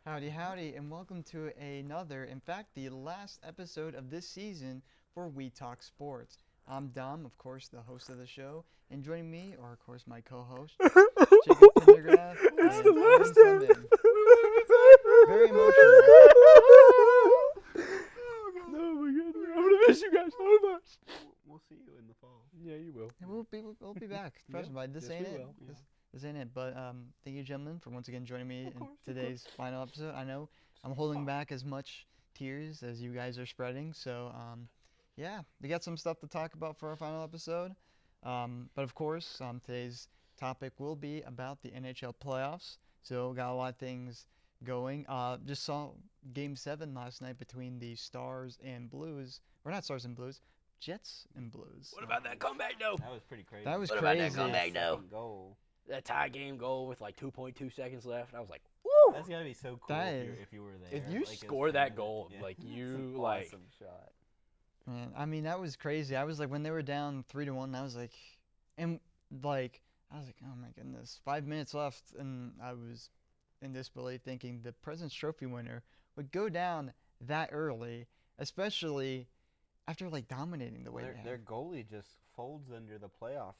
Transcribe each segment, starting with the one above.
Howdy, howdy, and welcome to another, in fact, the last episode of this season for We Talk Sports. I'm Dom, of course, the host of the show, and joining me are, of course, my co-host, Jacob Pendergraft It's and the Owen last Clement. time. Very emotional. Oh my goodness, I'm gonna miss you guys so much. We'll see you in the fall. Yeah, you will. And we'll be back. Trust me, this Yes, ain't we it. will. This ain't it. But thank you, gentlemen, for once again joining me Of in course, of today's final episode. I know I'm holding back as much tears as you guys are spreading. So yeah, we got some stuff to talk about for our final episode. But of course, today's topic will be about the NHL playoffs. So got a lot of things going. Just saw Game 7 last night between the Stars and Blues, or not Stars and Blues, Jets and Blues. What about that comeback though? That was pretty crazy. That was What about that crazy. comeback though? Second goal. That tie game goal with like 2.2 seconds left. I was like, woo! That's gotta be so cool That if you were there. If you like, as a score fan that of it. goal, Yeah. like It's you an like, awesome shot. Man, I mean that was crazy. I was like when they were down 3-1, I was like, and like I was like, oh my goodness, 5 minutes left, and I was in disbelief, thinking the President's Trophy winner would go down that early, especially after like dominating the way they Their have. goalie just folds under the playoffs.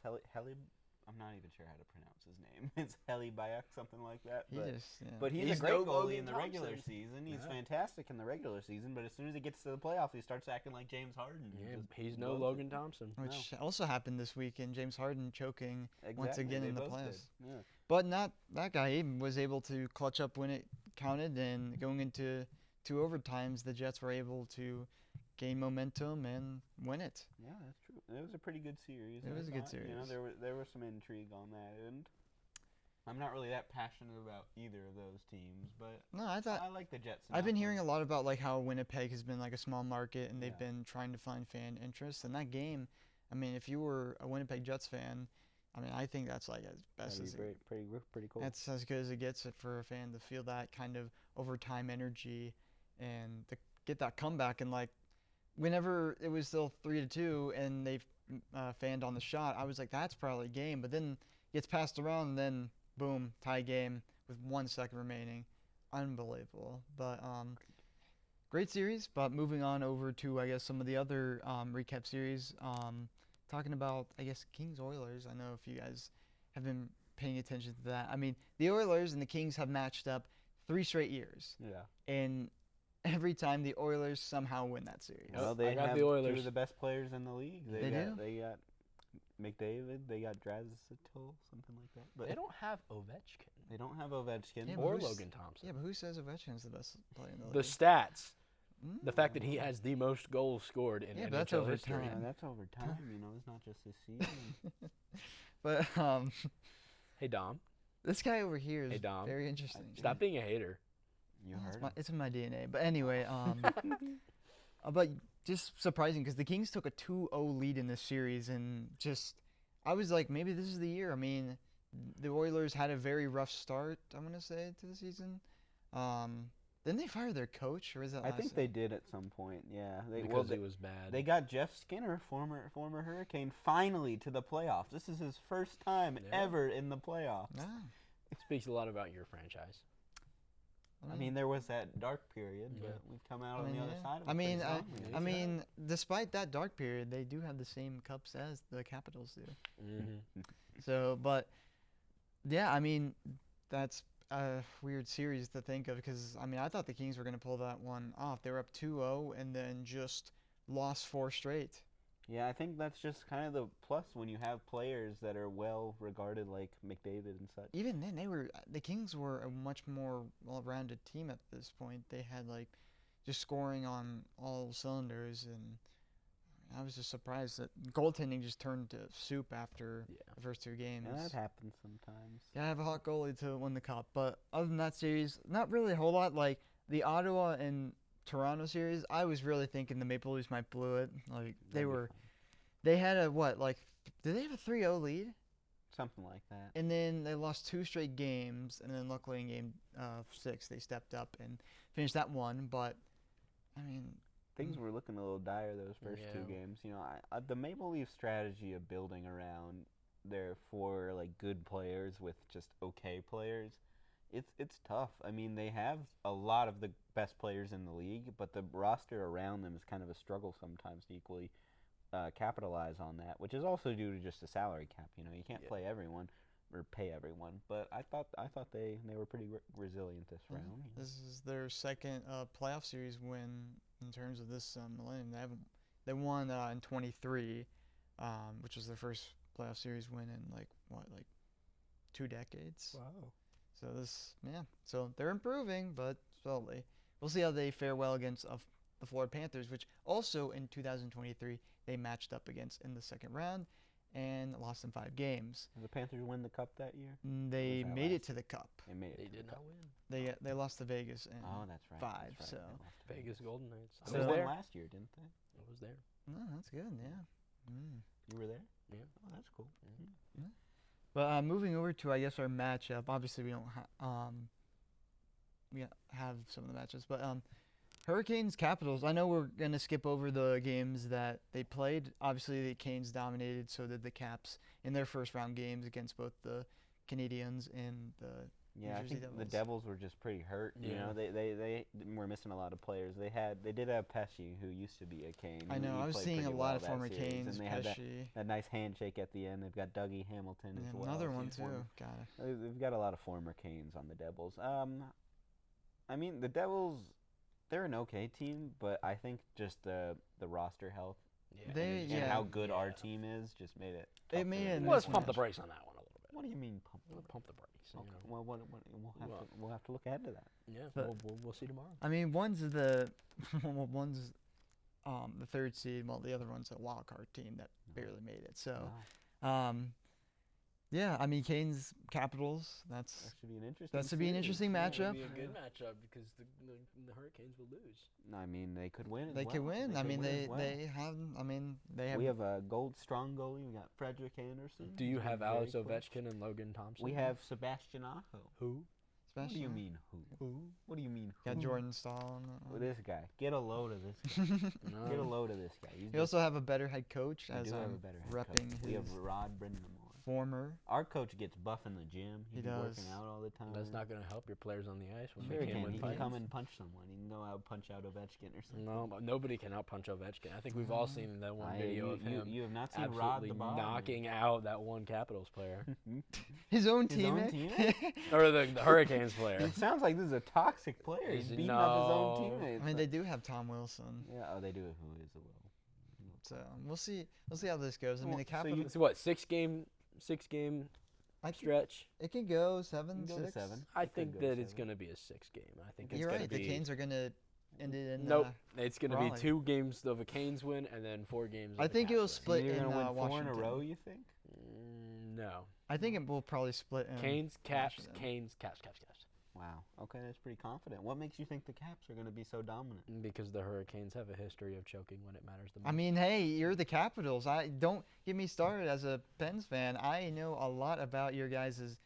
I'm not even sure how to pronounce his name. It's Heli Bayak, something like that. He But, just, yeah. but he's He's a great no goalie Logan in the regular Thompson. season. He's Yeah. fantastic in the regular season. But as soon as he gets to the playoffs, he starts acting like James Harden. He yeah, just he's no blows it. Logan Thompson. Which also happened this weekend. James Harden choking once Exactly, again they in the both did. playoffs. Yeah. But not that guy. He was able to clutch up when it counted, and going into two overtimes, the Jets were able to gain momentum and win it. Yeah, that's true. It was a pretty good series. It I was a good thought. You know, series. there was some intrigue on that end. I'm not really that passionate about either of those teams, but No, I thought I like the Jets. I've been hearing a lot about like how Winnipeg has been like a small market and they've Yeah. been trying to find fan interest. And that game, I mean, if you were a Winnipeg Jets fan, I mean, I think that's like as best That'd as be pretty cool. that's as good as it gets for a fan to feel that kind of overtime energy and to get that comeback. And like whenever it was still 3-2 and they fanned on the shot, I was like, that's probably a game. But then gets passed around and then boom, tie game with 1 second remaining. Unbelievable. But great series. But moving on over to I guess some of the other recap series. Talking about I guess Kings Oilers. I know if you guys have been paying attention to that. I mean, the Oilers and the Kings have matched up 3 straight years, Yeah. and every time the Oilers somehow win that series. Well, I they got have the two Oilers. of the best players in the league. They do? They got McDavid. They got Draisaitl, something like that. But They don't have Ovechkin They don't have Ovechkin. Yeah, but or who's- Logan Thompson. Yeah, but who says Ovechkin's the best player in the league? The stats, Mm. the fact that he has the most goals scored in Yeah, but NHL that's over history. time. Yeah, that's over time. You know, it's not just this season. But Hey Dom, this guy over here is Hey, Dom. very interesting. stop being a hater. You It's, heard my, him. it's in my DNA. But anyway, but just surprising because the Kings took a 2-0 lead in this series, and just I was like, maybe this is the year. I mean, the Oilers had a very rough start, I'm gonna say, to the season. Didn't they fire their coach, or is that? I last think year? they did at some point. Yeah, Because he was bad. They got Jeff Skinner, former Hurricane, finally to the playoffs. This is his first time Yeah. ever in the playoffs. Ah, Speaks a lot about your franchise. I mean, there was that dark period, Yeah. but we've come out I on mean, the other yeah. side of it. I mean, pretty I- strongly. I mean, despite that dark period, they do have the same cups as the Capitals do. Mm-hmm. So, but yeah, I mean, that's a weird series to think of because I mean, I thought the Kings were going to pull that one off. They were up 2-0 and then just lost 4 straight. Yeah, I think that's just kind of the plus when you have players that are well regarded, like McDavid and such. Even then, the Kings were a much more well-rounded team at this point. They had like just scoring on all cylinders, and I was just surprised that goaltending just turned to soup after Yeah. the first 2 games. Yeah, that happens sometimes. Yeah, I have a hot goalie to win the cup, but other than that series, not really a whole lot. Like the Ottawa and Toronto series, I was really thinking the Maple Leafs might blow it. Like they had a what? Like, did they have a 3-0 lead? Something like that. And then they lost 2 straight games, and then luckily in game 6 they stepped up and finished that one. But I mean, Things were looking a little dire those first 2 Yeah. games. You know, the Maple Leaf strategy of building around their 4 like good players with just okay players It's tough. I mean, they have a lot of the best players in the league, but the roster around them is kind of a struggle sometimes to equally capitalize on that, which is also due to just a salary cap. You know, you can't play everyone or pay everyone. But I thought they were pretty resilient this round. This is their second playoff series win in terms of this millennium. They won in 23, which was their first playoff series win in like 2 decades. Wow. So so they're improving, but slowly. We'll see how they fare well against the Florida Panthers, which also in 2023 they matched up against in the second round and lost in 5 games. Did the Panthers win the cup that year? They made it to the cup. They made it. They to did the not cup. win. They lost to Vegas in That's right. 5. That's So right. They lost to Vegas Golden Knights. I They was won there. last year, didn't they? I was there. no, that's good. Yeah. You were there? Yeah. Oh, that's cool. But moving over to, I guess, our matchup. Obviously, we don't have some of the matches, but Hurricanes Capitals. I know we're gonna skip over the games that they played. Obviously, the Canes dominated. So did the Caps in their first round games against both the Canadiens and the Yeah, I Jersey think the Devils. Devils were just pretty hurt. You know, they were missing a lot of players. They did have Pesci, who used to be a Cane. I know. He I was played seeing a pretty lot well of that former series, Canes. and they had Pesci. that nice handshake at the end. They've got Dougie Hamilton as And well. another so one he's too. Got it. They've got a lot of former Canes on the Devils. I mean, the Devils, they're an okay team, but I think just the roster health Yeah. and how good our team is just made it. It tough made for it them. Well, let's mismatch. pump the brakes on that one a little bit. What do you mean pump? We'll pump the brakes. Okay. You know. Well, we'll have to look ahead to that. Yeah, But- we'll see tomorrow. I mean, one's the one's the 3rd seed, while the other one's a wild card team that barely made it. So, Wow. yeah, I mean, Canes Capitals. That That should be an interesting. should be an series. interesting It'll matchup. be a good matchup because the Hurricanes will lose. I mean, they could win. As They well. can win. I could mean, win they as well. they have. I mean, they have. We have a strong goalie. We got Frederick Anderson. Do you who's been have very Alex close. Ovechkin and Logan Thompson? We have Sebastian Aho. who? What do you Sebastian. mean who? What do you mean who? Got Jordan Stahl. Well, this guy. Get a load of this guy. No. Get a load of this guy. He's We also have a better head coach, we as do have I'm a better head repping coach. We have his Rod Brindamore. former. Our coach gets buff in the gym. He He's working does. out all the time. That's not going to help your players on the ice when Sure they he can't can. win He can fights. come and punch someone. He can go out and punch out Ovechkin or something. No, but nobody can outpunch Ovechkin. I think we've all seen that one video of him you have not seen Rod absolutely the Bomb. knocking out that one Capitals player His own His own teammate. teammate? or the Hurricanes player. It sounds like this is a toxic player. He's He's- beating up his own no. teammates. I mean, they do have Tom Wilson, Yeah, oh, they do. Who is a will? so we'll see. We'll see how this goes. I mean, Well, the so you- Capitals. It's what, six game I think stretch? it can go 7, Go to 6. 7. I It could think go to that it's 7. going to be a 6 game. I think it's You're going right. to be. The Canes are gonna end it in. Nope, it's going to be Raleigh. 2 games of a Canes win and then 4 games. I of a think Caps it will win. split You're in gonna win 4 Washington. in a row. You think? No. I think it will probably split in. Canes, Caps, Washington. Canes, Caps. Wow. Okay, that's pretty confident. What makes you think the Caps are going to be so dominant? Because the Hurricanes have a history of choking when it matters the most. I mean, hey, you're the Capitals. I don't get me started as a Pens fan. I know a lot about your guys'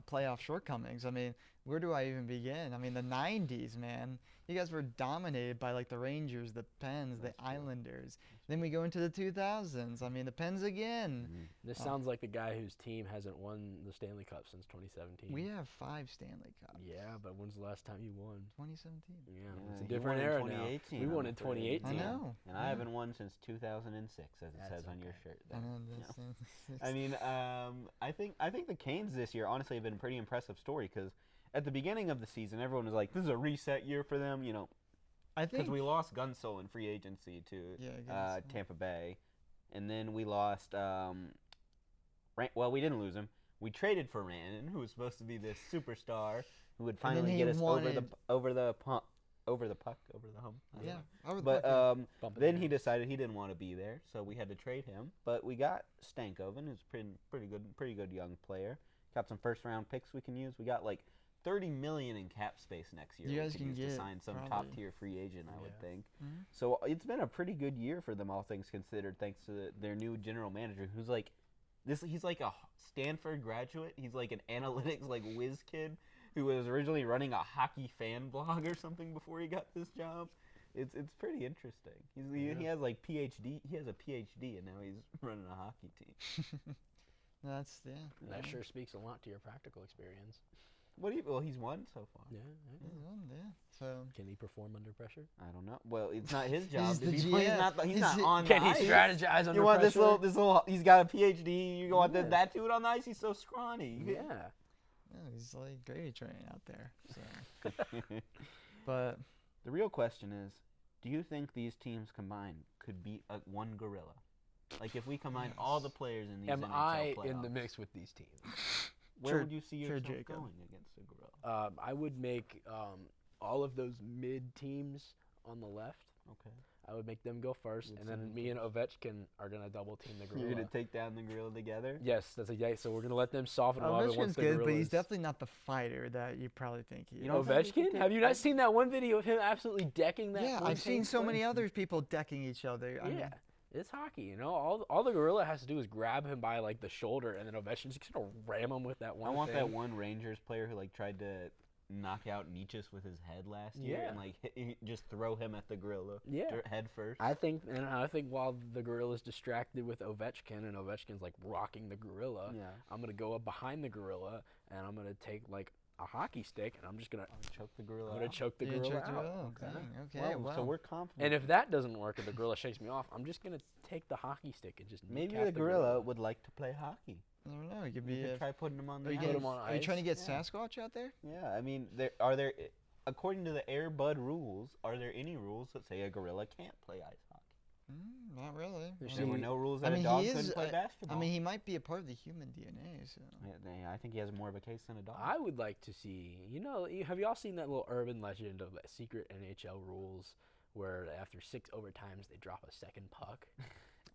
playoff shortcomings. I mean, where do I even begin? I mean, the 90s, man. You guys were dominated by like the Rangers, the Pens, That's the true. Islanders. Then we go into the 2000s. I mean, the Pens again. This Oh. sounds like the guy whose team hasn't won the Stanley Cup since 2017. We have 5 Stanley Cups. Yeah, but when's the last time you won? 2017. Yeah, Yeah, it's a you different won in era now. 2018, We I'm won in afraid. 2018. I know. And I haven't won since 2006, as it That's says on your okay. shirt. I there. know Yeah. this. I mean, I think the Canes this year honestly have been a pretty impressive story because at the beginning of the season, everyone was like, "This is a reset year for them," I because think we lost Gunsel in free agency to Yeah, Gunsel. Tampa Bay, and then we lost. Well, we didn't lose him. We traded for Rannon, who was supposed to be this superstar who would And then finally he get us over wanted- the hump. I don't yeah. know. I would But like Bump it then down. he decided he didn't want to be there, so we had to trade him. But we got Stankoven, who's pretty good young player. Got some first round picks we can use. We got like $30 million in cap space next year. You we guys could can use to get sign some probably- top tier free agent, I would Yeah. think. Mhm. So it's been a pretty good year for them, all things considered, thanks to their new general manager, who's like he's like a Stanford graduate. He's like an analytics like whiz kid who was originally running a hockey fan blog or something before he got this job. It's pretty interesting. He has like PhD. He has a PhD and now he's running a hockey team. That's That sure speaks a lot to your practical experience. What do you? Well, he's won so far. Yeah. Yeah. So Can he perform under pressure? I don't know. Well, it's not his job. He's to the be GM. He's He's not the- on Can the he ice. strategize under You want pressure? this little? He's got a PhD. You want Yeah. that dude on the ice? He's so scrawny. Yeah. he's like gravy train out there. So, but The real question is, do you think these teams combined could beat one gorilla? Like if we combine all the players in these Am NHL I playoffs, in the mix with these teams? where Sure- would you see sure, yourself Jacob. going against a gorilla? I would make all of those mid teams on the left. Okay. I would make them go first, Good and then team. me and Ovechkin are gonna double team the gorilla. You're gonna take down the gorilla together? Yes, that's a yeah. So we're gonna let them soften him up once Ovechkin's the good, gorilla. but he's definitely not the fighter that you probably think he is. You don't think he could Ovechkin. take Have you not fight? seen that one video of him absolutely decking that? Yeah, one I've seen team's so player? many other people decking each other. I Yeah, mean, it's hockey. You know, all the gorilla has to do is grab him by like the shoulder, and then Ovechkin's just gonna ram him with that one. I want thing. that one Rangers player who like tried to knock out Nietzsche's with his head last year Yeah. and like just throw him at the gorilla Yeah. head first. I think while the gorilla's distracted with Ovechkin and Ovechkin's like rocking the gorilla, yeah. I'm gonna go up behind the gorilla and I'm gonna take like a hockey stick and I'm just gonna Choke the gorilla. I'm gonna out. choke the yeah, gorilla checked it out. out. Okay. Dang, okay, Well, wow. So we're confident. And if that doesn't work and the gorilla shakes me off, I'm just gonna take the hockey stick and just maybe kneecap the gorilla would like to play hockey. I don't know. It could You be. could try putting him on Are the you, Put ice. him on are you trying to ice? get Yeah. Sasquatch out there? Yeah, I mean, according to the Air Bud rules, are there any rules that say a gorilla can't play ice hockey? Not really. You There were see, no rules I that mean, a dog he is, couldn't play I basketball. mean, he might be a part of the human DNA. So I think he has more of a case than a dog. I would like to see, have y'all seen that little urban legend of secret NHL rules where after 6 overtimes they drop a second puck,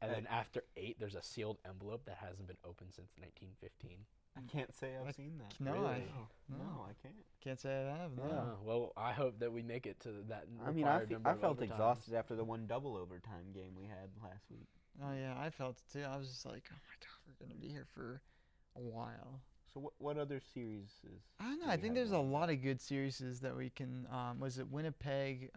and then after 8 there's a sealed envelope that hasn't been opened since 1915? I can't say I've seen that. no, Really? No, I can't. can't say I have. No. Yeah. Well, I hope that we make it to that I mean, I, required fe- number I of felt overtimes. exhausted after the one double overtime game we had last week. Oh yeah, I felt it too. I was just like, oh my god, we're gonna be here for a while. So what other series is? I don't know. do I we think have there's a lined up? lot of good series that we can. Was it Winnipeg?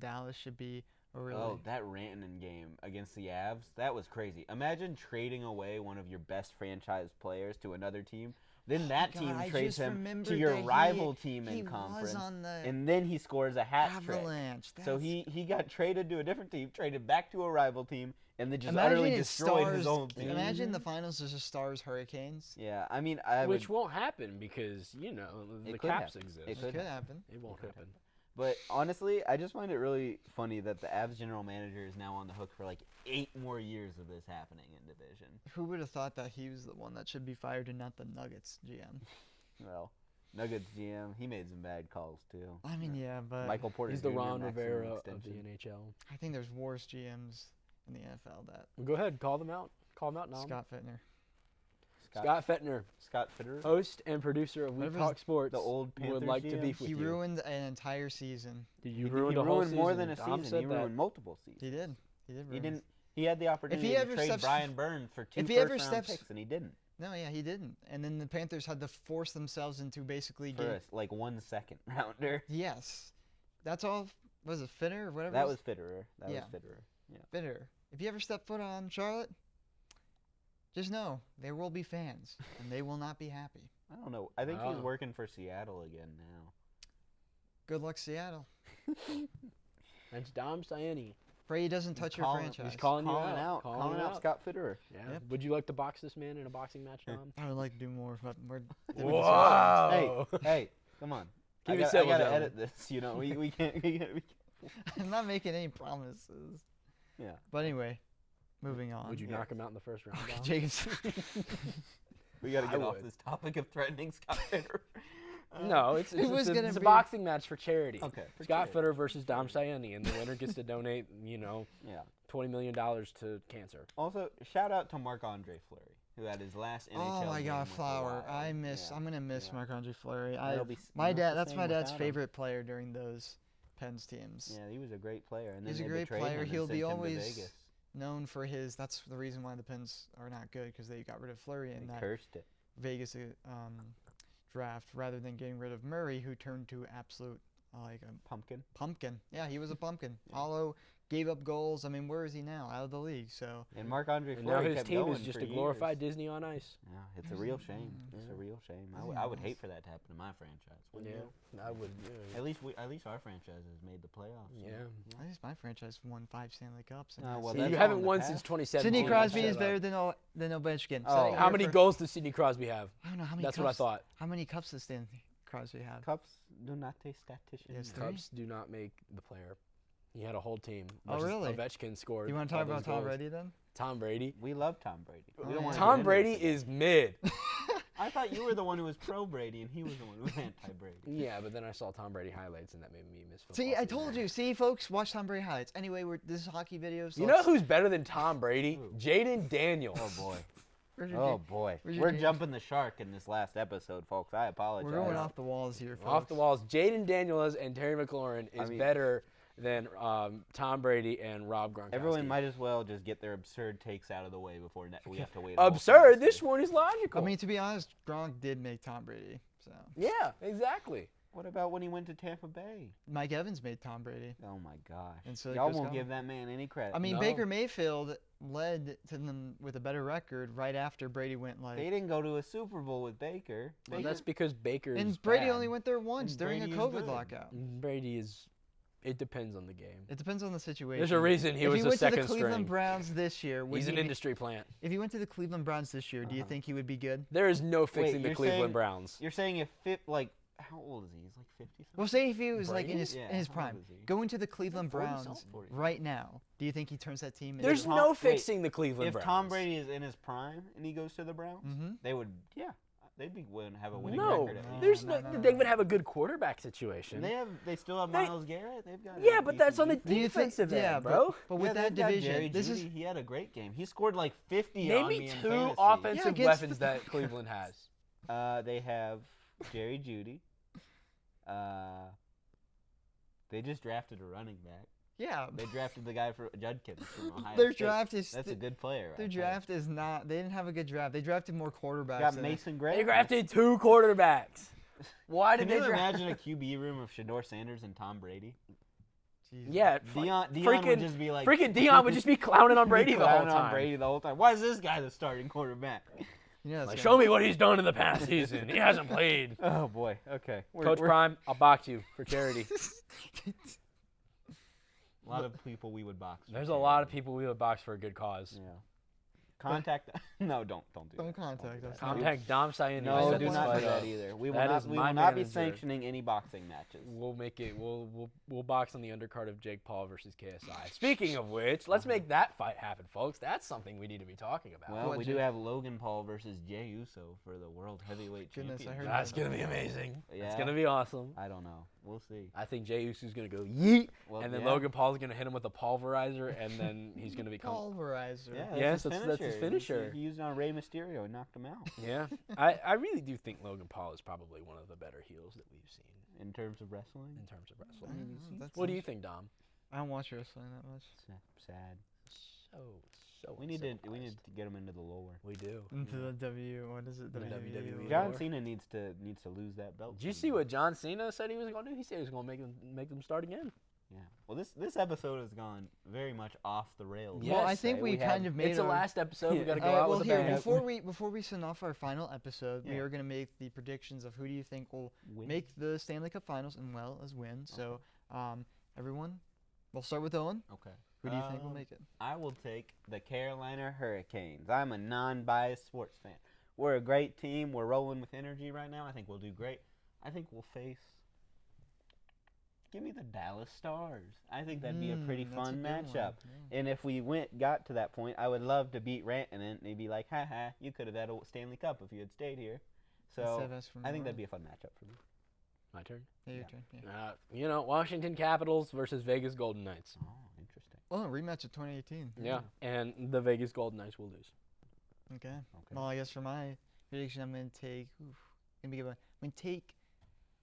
Dallas should be a really. Oh, that Rantanen game against the Avs, that was crazy. Imagine trading away one of your best franchise players to another team. Then that God, team I trades just him remembered to your that rival team he in conference, was on the and then he scores a hat trick. Avalanche. So That's- he got traded to a different team, traded back to a rival team, and then just imagine utterly it's destroyed Stars. his own team. Imagine the finals is just Stars Hurricanes. Yeah, I mean, I would, Which won't happen because, the It could caps happen. exist. It It could could happen. It won't could happen. but honestly, I just find it really funny that the Avs general manager is now on the hook for like 8 more years of this happening in division. Who would have thought that he was the one that should be fired and not the Nuggets GM? Well, Nuggets GM, he made some bad calls too. I mean, yeah, but Michael Porter He's the Jr. Ron maximum Rivera of extension. the NHL. I think there's worse GMs in the NFL that Well, go ahead, call them out. Call them out, Nom. Scott Fittner. Scott Fettner, Scott Fitterer, host and producer of We Whatever Talk Sports, the old would Panthers like to GM. beef with He you. ruined an entire season. Did He you ruined a whole ruined more season. than a Dom season. said He that. ruined multiple seasons. He did. He did. He ruin didn't. He had the opportunity ever to trade steps- Brian Burns for 2 if he ever first-round steps- picks, and he didn't. No, yeah, he didn't. And then the Panthers had to force themselves into basically For getting. like 1 second rounder. Yes, that's all. Was it Fitter or whatever? That it was Fitterer. That Yeah. was Fitterer. Yeah. Fitter. If you ever step foot on Charlotte, just know there will be fans, and they will not be happy. I don't know. I think he's Oh. working for Seattle again now. Good luck, Seattle. That's Dom Siani. Pray he doesn't touch your calling- franchise. He's calling you Calling out. calling out Scott Fitterer. Yeah. Yep. Would you like to box this man in a boxing match, Dom? I would like to do more, but we're. Whoa! Hey, come on. Keep I it got, civil, I gotta gentlemen. edit this. You know, we can't. I'm not making any promises. Yeah. But anyway, moving on. Would you Yeah. knock him out in the first round, Dom? Jacobs. We gotta I get off would. this topic of threatening Scott Fitterer. No, it's It was a, gonna it's a be- boxing match for charity. Okay. for Scott charity. Fitter versus Dom Siani, and the winner gets to donate, Yeah. $20 million to cancer. Also, shout out to Marc-Andre Fleury, who had his last NHL Oh my game God, with the Flower! Wild. I miss. Yeah. I'm gonna miss yeah. Marc-Andre Fleury. That'll be My not dad. the That's same my dad's without him. favorite player during those Pens teams. Yeah, he was a great player. And then He's a they great betrayed player. him and He'll be sent him to always Vegas. known for his. That's the reason why the Pens are not good because they got rid of Fleury in They that cursed it. Vegas draft rather than getting rid of Murray, who turned to absolute like a Pumpkin. pumpkin. Yeah, he was a pumpkin. Allo gave up goals. I mean, where is he now? Out of the league. So And Marc-Andre And Fleury now his kept team going is just for a glorified years. Disney on ice. Yeah, it's a real shame. It's a real shame. I would hate for that to happen to my franchise. wouldn't you? I would. At least our franchise has made the playoffs. Yeah. at least my franchise won 5 Stanley Cups. and Oh, that's well, it. See, that's you all haven't in the won past. since 2017. Sidney Crosby Shut is up. better than Ovechkin. Oh. Setting How a many record- goals does Sidney Crosby have? I don't know how many. That's cups, what I thought. How many cups does Stanley Crosby have? Cups do not taste statistician. Yes, three. Cubs do not make the player. He had a whole team. Oh, Much as really? Ovechkin scored. You want to all talk about those Tom goals. Brady then? Tom Brady. We love Tom Brady. Oh, We don't yeah. wanna Tom get into Brady this is mid. again. I thought you were the one who was pro Brady and he was the one who was anti Brady. Yeah, but then I saw Tom Brady highlights and that made me miss football. See, I season. told you. See, folks, watch Tom Brady highlights. Anyway, this is hockey videos. You know who's better than Tom Brady? Who? Jaden Daniels. Oh boy. Where's your Oh game? boy. Where's your We're game? jumping the shark in this last episode, folks. I apologize. We're going off the walls here, folks. Off the walls. Jaden Daniels and Terry McLaurin is better than Tom Brady and Rob Gronkowski. Everyone might as well just get their absurd takes out of the way before we have to wait. Absurd. This one is logical. I mean, to be honest, Gronk did make Tom Brady. So yeah, exactly. What about when he went to Tampa Bay? Mike Evans made Tom Brady. Oh my gosh. And so Y'all Chris won't Godwin. give that man any credit. I mean, No. Baker Mayfield led to them with a better record right after Brady went like. They didn't go to a Super Bowl with Baker. Well, that's because Baker is And Brady bad. only went there once And during a Brady is COVID good. lockout. Brady is. It depends on the game. It depends on the situation. There's a reason he if was he the went to the second Cleveland string. Browns this year, would He's he an be- industry plant. If he went to the Cleveland Browns this year, do you think he would be good? There is no fixing the you're Cleveland saying- Browns. You're saying how old is he? He's like 50 something? Well, say if he was like in Brady? his Yeah, in his how prime, old is he? going to the Cleveland 40 Browns something, 40. right now, do you think he turns that team? There's Tom- no wait, fixing the Cleveland If Browns. Tom Brady is in his prime and he goes to the Browns, Mm-hmm. they would, they'd be willing to have a winning No, record at least. there's No, no. no, They no. would have a good quarterback situation. They still have They- Myles Garrett. They've got. Yeah, a but that's on the decent defense. Do you think? defensive Yeah, end, bro. But with Yeah, that they've got division, Jerry this is Jeudy. He had a great game. He scored like 50 Name on me me in two fantasy. offensive against weapons the- that Cleveland has. They have Jerry Jeudy. They just drafted a running back. yeah. They drafted the guy for Judkins from Ohio Their State. draft is That's a good player. their right there. draft is not. They didn't have a good draft. They drafted more quarterbacks. Got than- Mason Gray. They drafted two quarterbacks. Why Can did you they draft? imagine a QB room of Shador Sanders and Tom Brady? Jesus. Yeah, Dion would freaking- just be like freaking Dion would just be clowning on Brady the whole clowning on time. Brady the whole time. Why is this guy the starting quarterback? You know, Like, that's show me what he's done in the past season. He hasn't played. Oh boy. Okay. Coach Prime, I'll box you for charity. A lot of people we would box. for There's a charity. lot of people we would box for a good cause. Yeah. Contact. No, don't do Don't that. contact do us. that. Contact Dom Cyan. No, set do this not fight do that up. either. We will That not. is We my will not be manager. sanctioning any boxing matches. We'll make it. We'll box on the undercard of Jake Paul versus KSI. Speaking of which, let's make that fight happen, folks. That's something we need to be talking about. Well, What, we Jay? do have Logan Paul versus Jey Uso for the World Heavyweight Goodness, I Championship. heard That's gonna be amazing. Yeah. It's gonna be awesome. I don't know. We'll see. I think Jey Uso's gonna go yeet, Well, and then yeah. Logan Paul's gonna hit him with a pulverizer, and then he's gonna become. Pulverizer. Yeah, Yes, his that's his finisher. He used it on Rey Mysterio and knocked him out. Yeah, I really do think Logan Paul is probably one of the better heels that we've seen In terms of wrestling, in terms of I wrestling. don't know, that What do you sounds- think, Dom? I don't watch wrestling that much. sad. So We need to uncivilized. get him into the lore. We do. Into the W. What is it? The WWE. WWE. John lore. Cena needs to lose that belt. Did you soon. see what John Cena said he was going to do? He said he was going to make them start again. Yeah. Well, this episode has gone very much off the rails. Yeah. Well, I Yes, think we have- kind of made It's the our- last episode. We got to go All right, out well, with a here bang. before we send off our final episode, we Yeah. are going to make the predictions of who do you think will Win. make the Stanley Cup Finals and well as win. So, everyone, we'll start with Owen. Okay. Who do you think will make it? I will take the Carolina Hurricanes. I'm a non-biased sports fan. We're a great team. We're rolling with energy right now. I think we'll do great. I think we'll face. Give me the Dallas Stars. I think that'd be a pretty That's fun good one, matchup. yeah. And if we got to that point, I would love to beat Ranton, and they'd be like, "Ha ha, you could have had a Stanley Cup if you had stayed here." So Save us from I think Owen. that'd be a fun matchup for me. My turn. Yeah, your yeah. turn. Yeah. Washington Capitals versus Vegas Golden Knights. Oh, interesting. Oh, rematch of 2018. Yeah, and the Vegas Golden Knights will lose. Okay. Okay. Well, I guess for my prediction, I'm going to take. I'm going to take.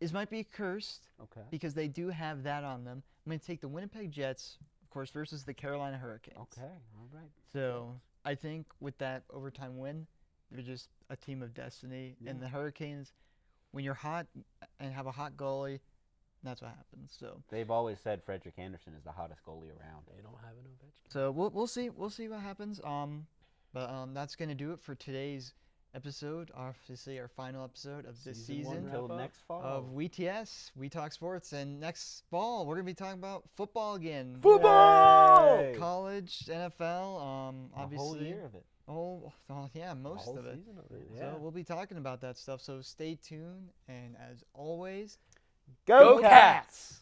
This might be cursed Okay. because they do have that on them. I'm going to take the Winnipeg Jets, of course, versus the Carolina Hurricanes. Okay. All right. So I think with that overtime win, they're just a team of destiny. And Yeah. the Hurricanes, when you're hot and have a hot goalie, that's what happens. So They've always said Frederick Anderson is the hottest goalie around. They don't have an Ovechkin. so we'll see what happens. But that's gonna do it for today's episode. Obviously, our final episode of this Season one season wrap Until up next fall. of WeTS, We Talk Sports, and next fall we're gonna be talking about football again. Football! Yay! College, NFL, A obviously. whole year of it. Oh, yeah, The most whole of it. season of it, So yeah. we'll be talking about that stuff. So stay tuned, and as always, Go Cats!